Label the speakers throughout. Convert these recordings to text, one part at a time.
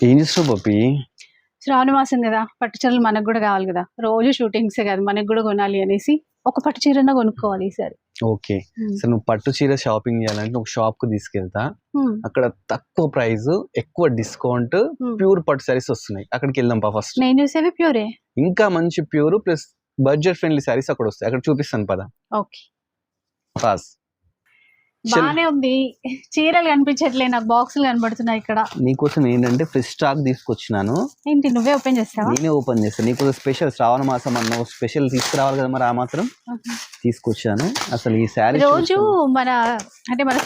Speaker 1: ఏం చేస్తావు పప్పి?
Speaker 2: శ్రావణ మాసం కదా, పట్టు చీరలు మనకు కూడా కావాలి కదా. రోజు షూటింగ్సే కాదు, మనకు కూడా కొనాలి అనేసి ఒక పట్టు చీరన్నా కొనుక్కోవాలి ఈసారి.
Speaker 1: ఓకే. సో నువ్వు పట్టు చీర షాపింగ్ చేయాలంటే ఒక షాప్ కు తీసుకెళ్తా. అక్కడ తక్కువ ప్రైస్, ఎక్కువ డిస్కౌంట్, ప్యూర్ పట్టు సారీస్ వస్తున్నాయి. అక్కడికి వెళ్దాం పా ఫస్ట్.
Speaker 2: నేను చూసేవి ప్యూరే.
Speaker 1: ఇంకా మంచి pure plus budget friendly saris అక్కడ వస్తాయి. అక్కడ చూపిస్తాను పద.
Speaker 2: Okay,
Speaker 1: pass.
Speaker 2: బానే ఉంది. చీరలు కనిపించట్లే, నాకు బాక్సులు కనబడుతున్నాయి ఇక్కడ.
Speaker 1: నీకోసం ఏంటంటే ఫ్రెష్ స్టాక్ తీసుకొచ్చినాను.
Speaker 2: ఏంటి, నువ్వే ఓపెన్ చేస్తావా?
Speaker 1: నేనే ఓపెన్ చేస్తాను. నీకోసం స్పెషల్ శ్రావణ మాసం అన్నావు, స్పెషల్ తీసుకురావాలి కదా, మరి ఆ మాత్రం తీసుకొచ్చాను. అసలు ఈ శారీ
Speaker 2: రోజు మన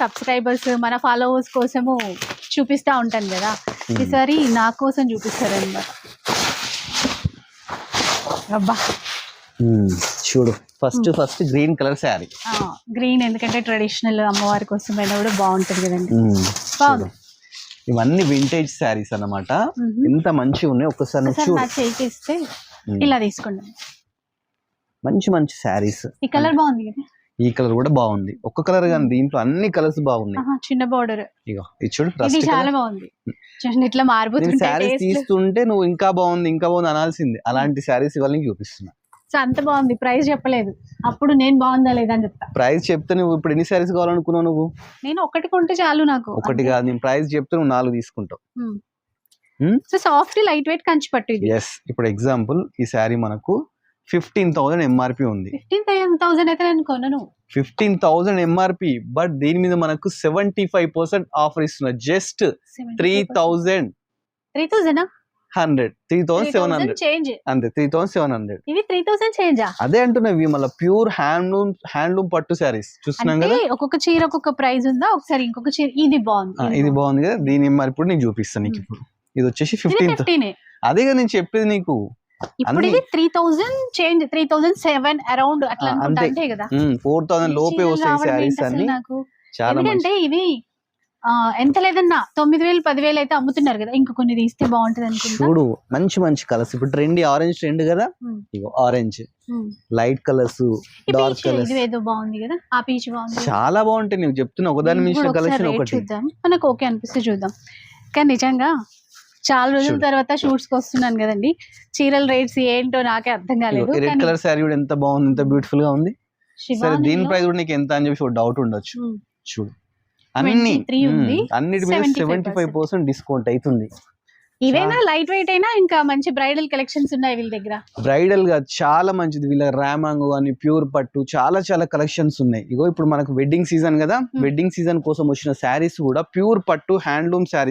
Speaker 2: సబ్స్క్రైబర్స్, మన ఫాలోవర్స్ కోసము చూపిస్తా ఉంటాను కదా, ఈసారి నా కోసం చూపిస్తారు అనమాట. అబ్బా
Speaker 1: చూడు, first green colour sari.
Speaker 2: Green ఎందుకంటే ట్రెడిషనల్ అమ్మవారి కోసం అయినా కూడా బాగుంటది కదండి. బాగుంది.
Speaker 1: ఇవన్నీ వింటేజ్ శారీస్ అన్నమాట. ఎంత మంచిగా ఉన్నాయి, ఒక్కసారి
Speaker 2: చేయికి ఇస్తే ఇలా తీసుకోండి.
Speaker 1: మంచి మంచి శారీస్.
Speaker 2: ఈ కలర్ బాగుంది కదా.
Speaker 1: ఈ కలర్ కూడా బాగుంది. ఒక్క కలర్ కానీ దీంట్లో అన్ని కలర్స్ బాగున్నాయి.
Speaker 2: చిన్న బార్డర్.
Speaker 1: ఇగో ఇది చూడు,
Speaker 2: ఇది చాలా బాగుంది. ఇట్లా మారిపోతుంది.
Speaker 1: శారీస్ తీస్తుంటే నువ్వు ఇంకా బాగుంది ఇంకా బాగుంది అనాల్సింది. అలాంటి శారీస్ ఇవాళ నీకు చూపిస్తున్నా.
Speaker 2: అంత బాగుంది. ప్రైస్ చెప్పలేదు, అప్పుడు నేను బాగుందా లేదా అని చెప్తా.
Speaker 1: ప్రైస్ చెప్తే నువ్వు ఇప్పుడు ఎన్ని శారీస్ కావాలనుకున్నావు? నువ్వు
Speaker 2: నేను ఒకటి కొంటే చాలు నాకు.
Speaker 1: ఒకటి కాదు, నేను ప్రైస్ చెప్తే నువ్వు 4 తీసుకుంటావు.
Speaker 2: So soft light weight Kanchi పట్టు ఇది.
Speaker 1: ఎస్. ఇప్పుడు ఎగ్జాంపుల్ ఈ శారీ మనకు 15,000 ఎంఆర్పి ఉంది.
Speaker 2: 15,000 అయితే నేను కొనను.
Speaker 1: 15,000 ఎంఆర్పి, బట్ దీని మీద మనకు 75% ఆఫర్ ఇస్తున్నారు. జస్ట్ 3,700. 3,700
Speaker 2: చేంజ్
Speaker 1: అంతే. 3,700.
Speaker 2: ఇవి 3,000 చేంజా?
Speaker 1: అదే అంటున్నవి మళ్ళీ ప్యూర్ హ్యాండ్లూమ్ పట్టు శారీస్ చూస్తున్నాం కదా.
Speaker 2: ఒక్కొక్క చీర ఒక్కొక్క ప్రైస్ ఉందా? ఒకసారి ఇంకొక చీర ఇది బాగుంది.
Speaker 1: ఇది బాగుంది కదా. దీని ఎంఆర్పి ఇప్పుడు నీకు చూపిస్తాను. నీకు ఇప్పుడు ఇది వచ్చేసి 15,000. అదేగా నేను చెప్పేది నీకు.
Speaker 2: ఇప్పుడు ఇది 3,000 చేంజ్, 3,007 అరౌండ్ అట్లా అనుకుంటా. అంతే కదా.
Speaker 1: 4,000 లోపే వస్తాయి శారీస్ అన్ని. చాలా
Speaker 2: ఎందుకంటే ఇవి ఎంత లేదన్నా 9,000 10,000 అయితే అమ్ముతున్నారు కదా. ఇంకా కొన్ని తీస్తే బాగుంటది అనుకుంటా.
Speaker 1: చూడు, మంచి మంచి కలర్స్. ఇప్పుడు ట్రెండ్ ఆరెంజ్ ట్రెండ్ కదా. ఇగో orange, light colours, dark colours.
Speaker 2: ఇది ఏదో బాగుంది కదా, ఆ పీచ్ బాగుంది.
Speaker 1: చాలా బాగుంటాయి. నీకు చెప్తున్నా, ఒకదాని మించిన కలెక్షన్ ఒకటి.
Speaker 2: చూద్దాం, మనకు ఓకే అనిపిస్తే చూద్దాం. కానీ నిజంగా చాలా రోజుల తర్వాత షూట్స్ కి వస్తున్నాను కదండి, చీరల రేట్స్ ఏంటో నాకే అర్థం కాలేదు.
Speaker 1: రెడ్ కలర్ శారీ కూడా ఎంత బాగుంది, ఎంత బ్యూటిఫుల్ గా ఉంది. సరే, దీని ప్రైస్ కూడా నీకు ఎంత అని చెప్పి డౌట్ ఉండొచ్చు. చూడు, అన్నిటి మీద 75% డిస్కౌంట్ అవుతుంది.
Speaker 2: ఇవేనా లైట్ వెయిట్ అయినా ఇంకా మంచి బ్రైడల్ కలెక్షన్స్ ఉన్నాయి వీళ్ళ దగ్గర.
Speaker 1: బ్రైడల్ గా చాలా మంచిది. వీళ్ళ రామాంగ్ అని ప్యూర్ పట్టు చాలా చాలా కలెక్షన్స్ ఉన్నాయి. ఇగో ఇప్పుడు మనకు వెడ్డింగ్ సీజన్ కదా, వెడ్డింగ్ సీజన్ కోసం వచ్చిన శారీస్ కూడా ప్యూర్ పట్టు హ్యాండ్లూమ్ శారీస్.